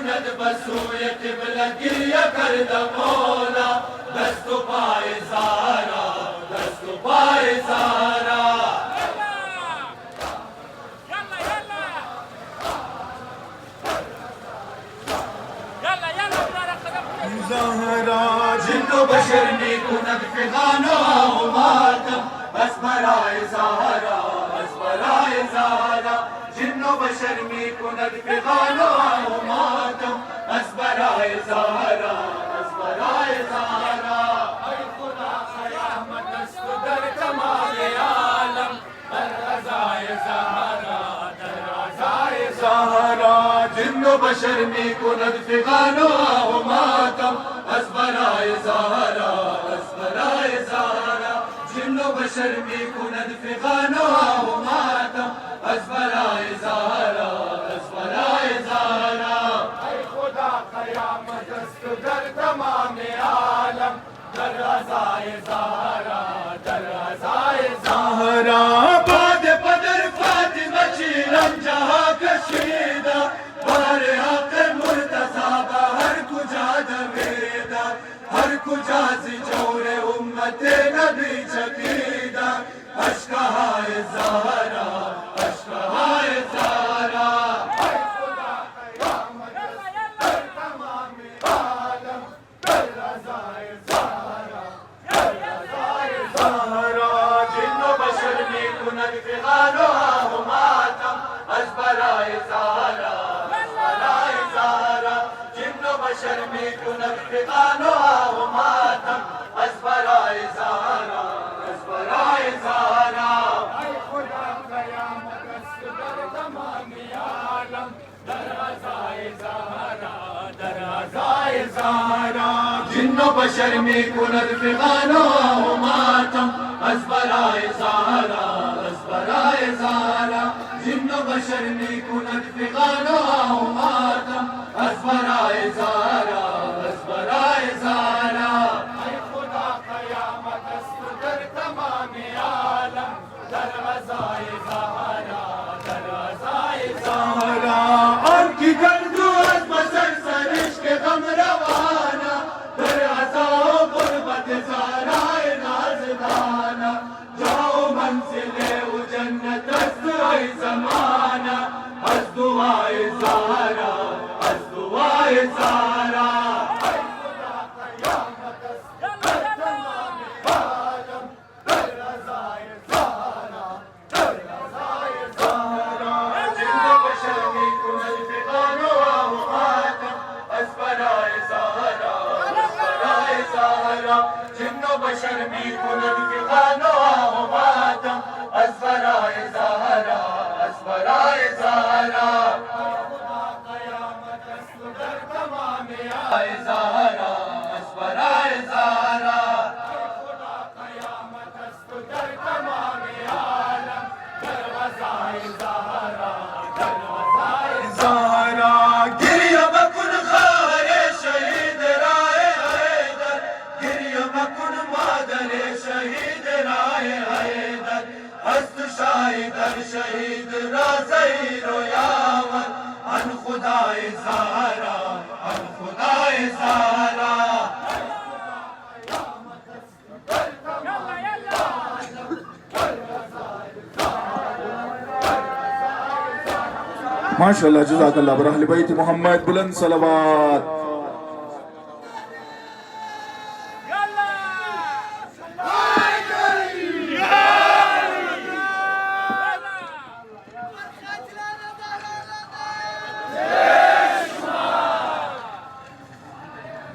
کند بسوی قبله گریه کرده مولا دست و پای زهرا دست و پای زهرا زهرا جن و بشر می کند فغان و ماتم بس برای زهرا بس برای زهرا جن و بشر می کند فغان و ماتم بس برای زهرا بس برای زهرا ای خدا قیامت است در تمام عالم در رضای زهرا در رضای زهرا جن و بشر می کند فغان و ماتم بس برای زهرا بس برای زهرا جن و بشر می کند فغان و ماتم بس برای زهرا بس برای زهرا ای خدا قیامت است در تمام عالم در رضای زهرا در رضای زهرا باد پدر فاطمه چیرم جها کشیده بار حق مرتضی به هر کجا دویده هر کجا زی جور امت نبی چکیده اشکهای زهرا اشکهای زهرا ای خدا قیامت است در تمام عالم در رضای زهرا در رضای زهرا جن و بشر می کند فغان و ماتم از برای زهرا از برای زهرا جن و بشر می کند فغان و ماتم از برای زهرا از برای زهرا ای خدا قیامت است در تمام عالم در رضای زهرا در رضای زهرا جن و بشر می کند فغان و ماتم از برای زهرا از برای زهرا جن و بشر می کند فغان و ماتم از برای زهرا از برای زهرا ای خدا قیامت است در تمام عالم در رضای زهرا در رضای زهرا آن کی گردو از بسر سرش که غم روانه در عزا و غربت زهرای نازدانه جا و منزل و جنت است ای زمانه از دعای زهرا از دعای زهرا ای خدا قیامت است در تمام عالم در رضای زهرا در رضای زهرا جن و بشر می کند فغان و ماتم از برای زهرا از برای زهرا جن و بشر می کند فغان و ماتم از برای زهرا از برای زهرا ای خدا قیامت است در تمام عالم زهرا از برای زهرا ای خدا قیامت است در تمام عالم در رضای زهرا در رضای زهرا گریه مکن خواهر شهید رای حیدر گریه مکن مادر شهید رای حیدر هست شایدر شهید را زهیر و یاور ان خدای زهرا ان خدای زهرا माशाल्लाह जज़ाकल्लाह बर अहले बैत मोहम्मद बुलंद सलावत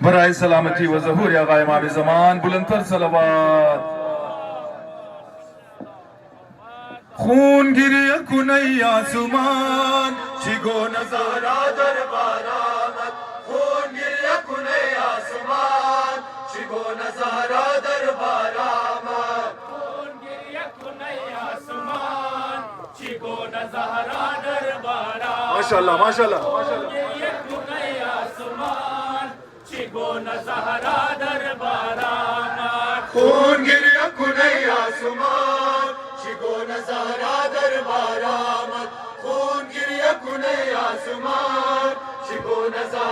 बराए सलामती व ज़हूर या ग़ाइम आब ज़मान बुलंदतर सलावत खून गिरिया कुनई आसमान चिगो नजारा दरबार आमद खून गिरिया कुनई आसमान चिगो नजारा दरबार आमद खून गिरिया कुनई आसमान चिगो नजारा दरबार माशाल्लाह माशाल्लाह गिरिया कुनई आसमान चिगो नजारा दरबार आमद खून गिरिया कुनई आसमान चिगो नजारा दरबार आमद खून गिरिया कुनई आसमान चिगो नजारा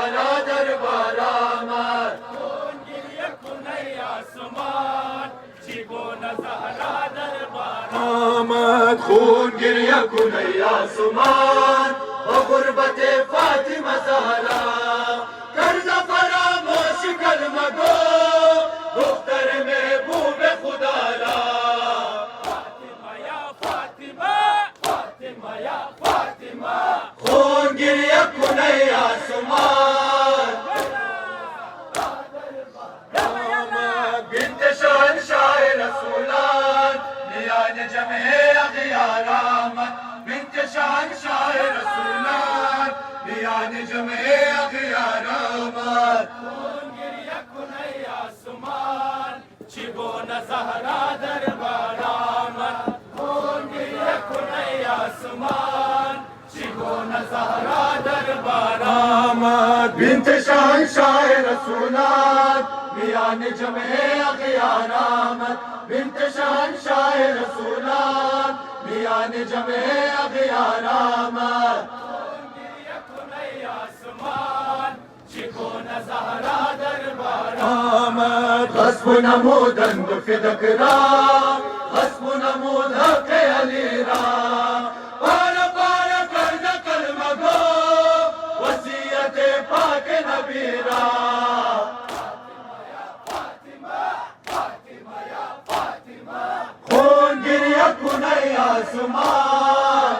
गिरिया कुनैया सुमान ओ गुरबत फातिमा ज़हरा कर्ज़ फरामोश कलमा गो गुफ्तर महबूब खुदारा फातिमा या फातिमा फातिमा या फातिमा खून गिरिया कुनैया सुमान बिन्त शहंशाह रसूलान मियान जमे अग़ियारामत बिन्त शहंशाह रसूलान मियान जमे अग़ियारामत खून गिरिया कुनैया सुमान शिगोन ज़हरा दरबारामत खून गिरिया कुनैया सुमान शिगोन ज़हरा दरबारामत बिन्त शहंशाह रसूलान मियान जमे अग़ियारामत बिन्त शहंशाह रसूलान मियान जमे अग़ियारामत खून गिरिया कुनैया सुमान शिगोन ज़हरा दरबारामत हस्ब नमूदंद फिदकरा हस्ब नमूद के अलीरा पार पार कर्ज कलमा गो वसीयत पाक नबीरा खून गिरिया कुनैया सुमान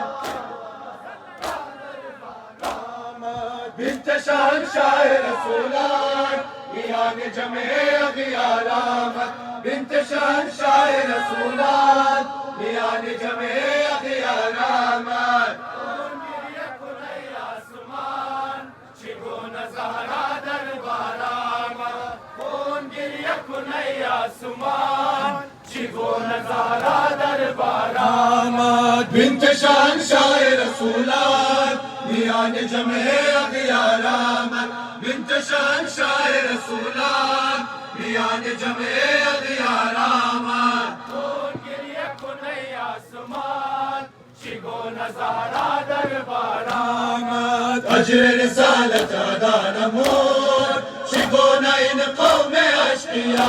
बिन्त शहंशाह रसूलान मियान जमे अग़ियारामत बिन्त शहंशाह रसूलान मियान जमे अग़ियारामत खून गिरिया कुनैया सुमान शिगोन ज़हरा दरबारामत खून गिरिया कुनैया सुमान शिगोन ज़हरा दरबारामत बिन्त शहंशाह रसूलान मियान जमे अग़ियारामत बिन्त शहंशाह रसूलान मियान जमे अग़ियारामत खून गिरिया कुनैया सुमान शिगोन ज़हरा दरबारामत अजर रिसालत अदा नमूद शिगोन इन कौम अश्किया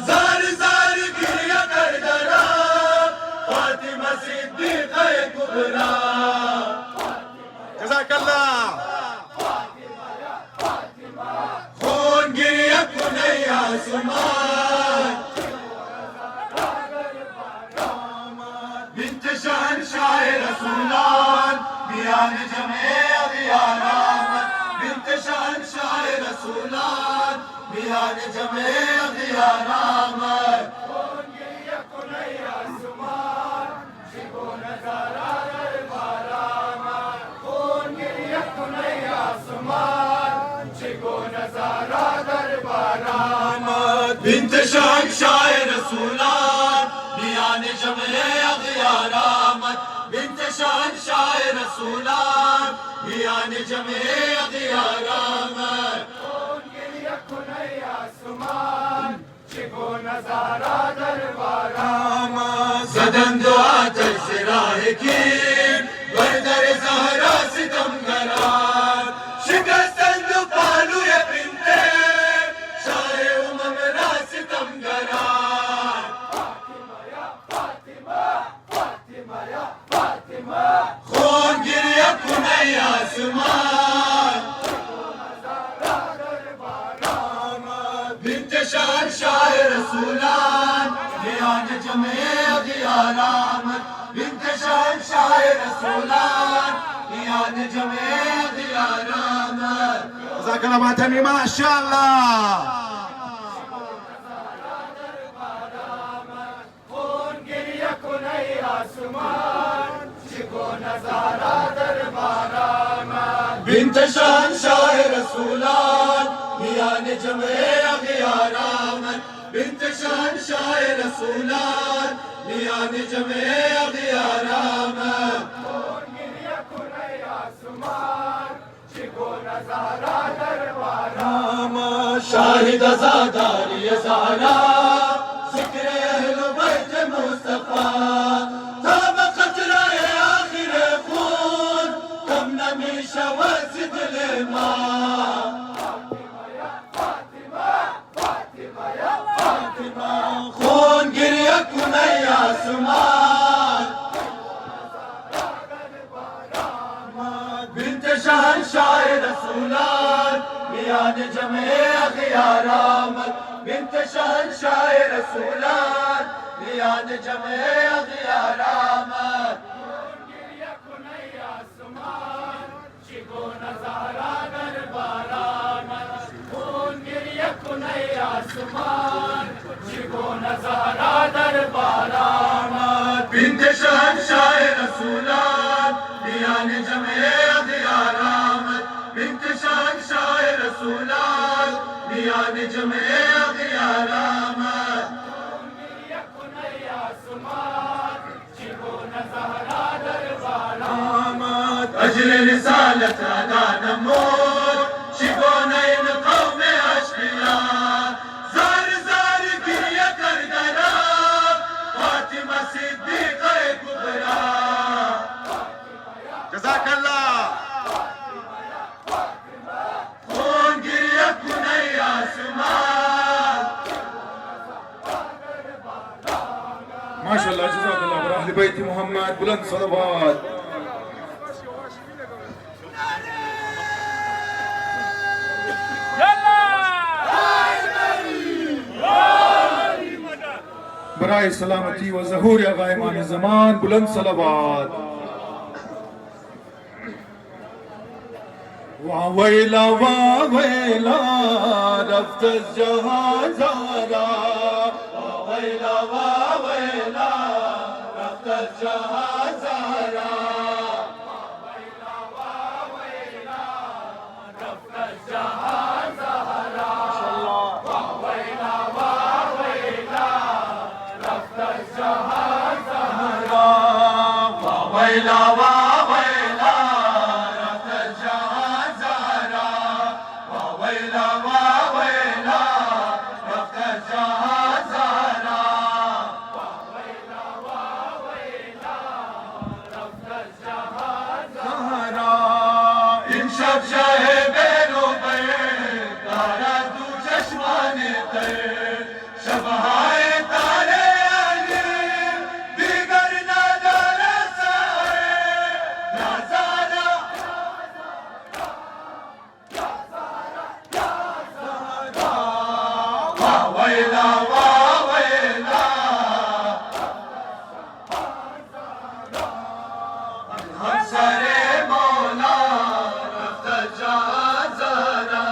ज़ार ज़ार गिरिया कर दरा फातिमा सिद्दीक़ा कुबरा जज़ाकल्लाह खून गिरिया कुनैया सुमान बिन्त शहंशाह रसूलान मियान जमे अग़ियारामत बिन्त शहंशाह रसूलान मियान जमे अग़ियारामत खून गिरिया कुनैया सुमान शिगोन ज़हरा दरबारामत खून गिरिया कुनैया सुमान शिगोन ज़हरा दरबारामत बिन्त शहंशाह रसूलान मियान जमे अग़ियारामत बिन्त शहंशाह रसूलान मियान जमे अग़ियारामत खून गिरिया कुनैया सुमान शिगोन ज़हरा दरबारामत ज़दन दुआ से राह की बरदर ज़हरा सितमगरार शिकस्तंद पालू ये बिन्ते शाह उमम रा सितमगरार फातिमा या फातिमा खून गिरिया कुनैया सुमान बिन्त शहंशाह रसूलान मियान जमे अग़ियारामत बिन्त शहंशाह रसूलान मियान जमे अग़ियारामत जज़ाकल्लाह मातमी माशाअल्लाह खून गिरिया कुनैया सुमान शिगोन ज़हरा दरबारामत बिन्त शहंशाह रसूलान मियान जमे अग़ियारामत बिन्त शहंशाह रसूलान मियान जमे अग़ियारामत खून गिरिया कुनैया सुमान शिगोन ज़हरा दरबारामत शाहिद ज़ादारी ज़हरा ज़िक्र अहल बैत मुस्तफ़ा तब क़त्रा आखिर खून कम नमी शवस दिल माँ खून गिरिया कुनैया सुमान शहंशाह रसूलात मियान जमे अखियार आमद बिन्त शहंशाह रसूलात मियान जमे अखियार आमद बिन्त शहंशाह रसूलात मियान जमे अखियार आमद बिन्त शहंशाह रसूलात मियान जमे अखियार आमद अजर रिसालत अदा नमोद शिगोन इन कौम अशकिया जार जार गिरिया कर दरा फातिमा सिद्दीक़ा कुबरा जज़ाकल्लाह खून गिरिया कुनई आसमान माशाअल्लाह जज़ाकल्लाह बर अहले बैत मोहम्मद बुलंद सलवात बराए सलामती व ज़हूर या गायमान ज़मान बुलंद सलवात वावेला रफ्त जहां ज़ारा वावेला रफ्त जहां ज़ारा वावेला वावेला रफ्त जहां ज़ारा वावेला वावेला रफ्त जहां ज़ारा इन शब शाहे बेरो पे तारा तू चश्माने ते शबहाए तारे अली दिगर नज़ारा साए नज़ारा वावेला वावेला हम सरे मौला रफ्त जहां ज़ारा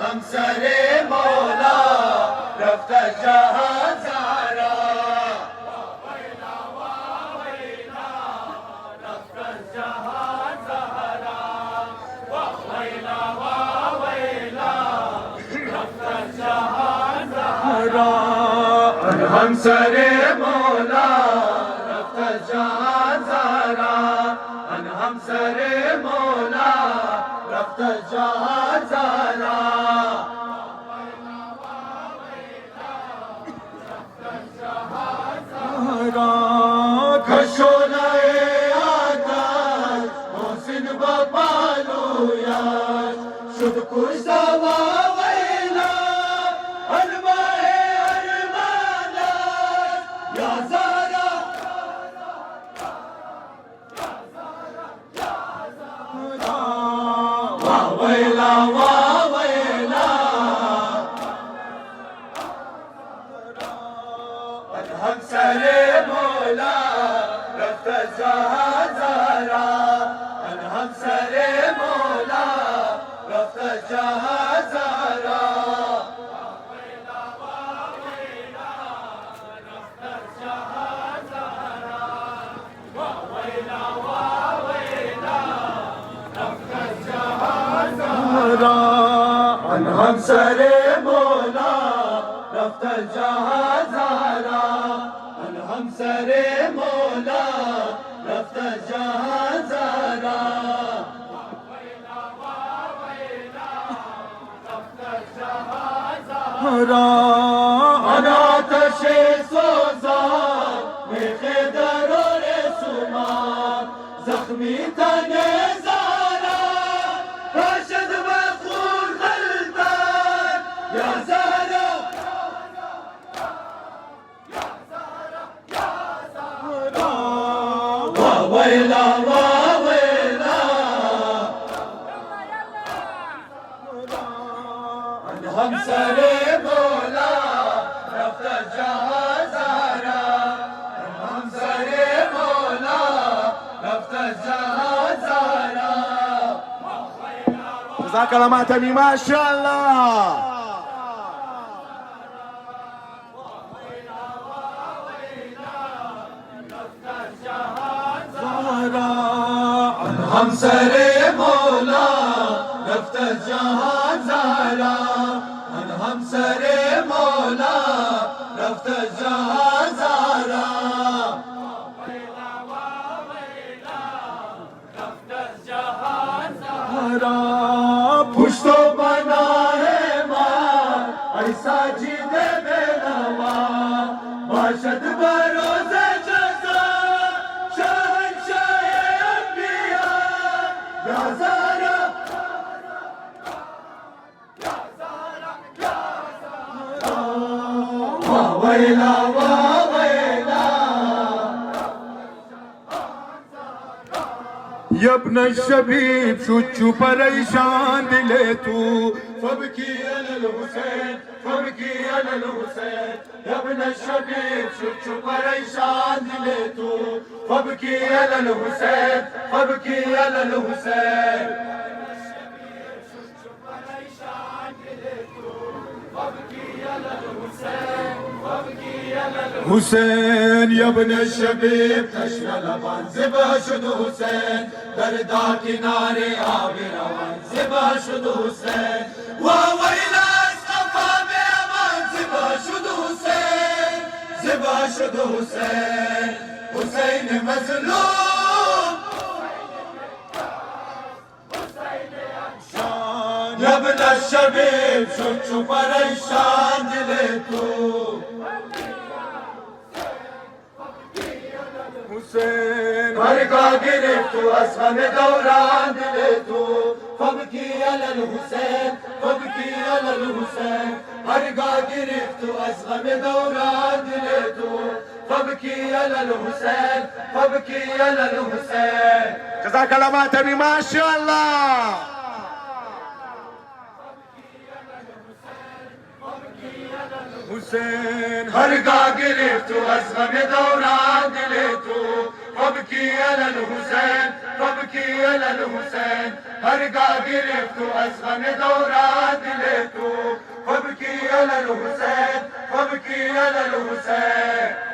हम सरे मौला रफ्त जहां ज़ारा हम सरे मौला रफ्त जहां ज़ारा हम सरे मौला रफ्त जहां ज़ारा खशोलाए आकाश मोहसिन बापालो यार शुद्ध कुर्सा वावेला अरमाए अरमाना या ज़ारा वावेला वावेला हम सरे मौला रफ्त जहां ज़ारा हम सरे मौला रफ्त जहां ज़ारा हम सरे मौला रफ्त जहां ज़ारा हम सरे मौला रफ्त जहां ज़ारा अनातशे सोजा मेखे दरोरे सुमा जख्मी तने ज़ारा राशिद बखूर खलतान या ज़ारा वावेला वावेला हमसरे मौला रफ्ता जहां ज़ारा हमसरे मौला रफ्ता जहां ज़ारा जज़ाकल्लाह मातमी माशाअल्लाह हमसरे मौला रफ्ता जहां ज़ारा हमसरे मौला रफ्ता जहां ज़ारा पुश्तो बना है मार ऐसा जीते बेनवा बाशद बरोज़े जज़ा शहंशाह अंबिया या ज़ारा वावैला वावैला यब्न शबीब शुचु परेशान दिले तू फबकी अलल हुसैन फबकी अलल हुसैन यब्न शबीब शुचु परेशान दिले तू फबकी अलल हुसैन फबकी अलल हुसैन हुसैन यब्न शबीब तश्न लबान ज़िबा शुद हुसैन दरदा किनारे आगे रवान ज़िबा शुद हुसैन वावैला इस्तफा में अमान ज़िबा शुद हुसैन ज़िबा शुद हुसैन हुसैन मज़लूम यब्न शबीब शुचु परेशान दिले तू हुसैन हरगा गिरफ्त असगम दौरान दिले तू फबकी अलल हुसैन फबकी अलल हुसैन हरगा गिरफ्त असगम दौरान दिले तू फबकी अलल हुसैन फबकी अलल हुसैन जज़ाकल्लाह मातमी माशाअल्लाह हुसैन हरगा गिरफ्त असगम दौरान दिले तू फबकी अलल हुसैन फबकी अलल हुसैन हरगा गिरफ्त असगम दौरान दिले तू फबकी अलल हुसैन फबकी अलल हुसैन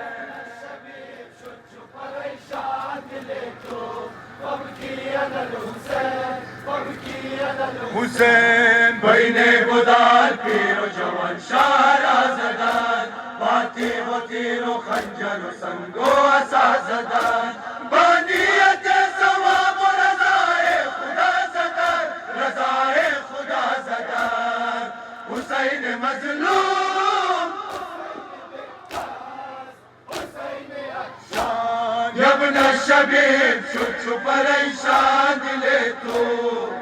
हुसैन बईने गुदार पीरो जवान शारा जदान बाती वो तीरो खंजर संगो असाजदान बानियत सवाब रज़ाए खुदा जदान रज़ाए खुदा जदान हुसैन मज़लूम यब्न शबीब शुचु परेशान दिले तू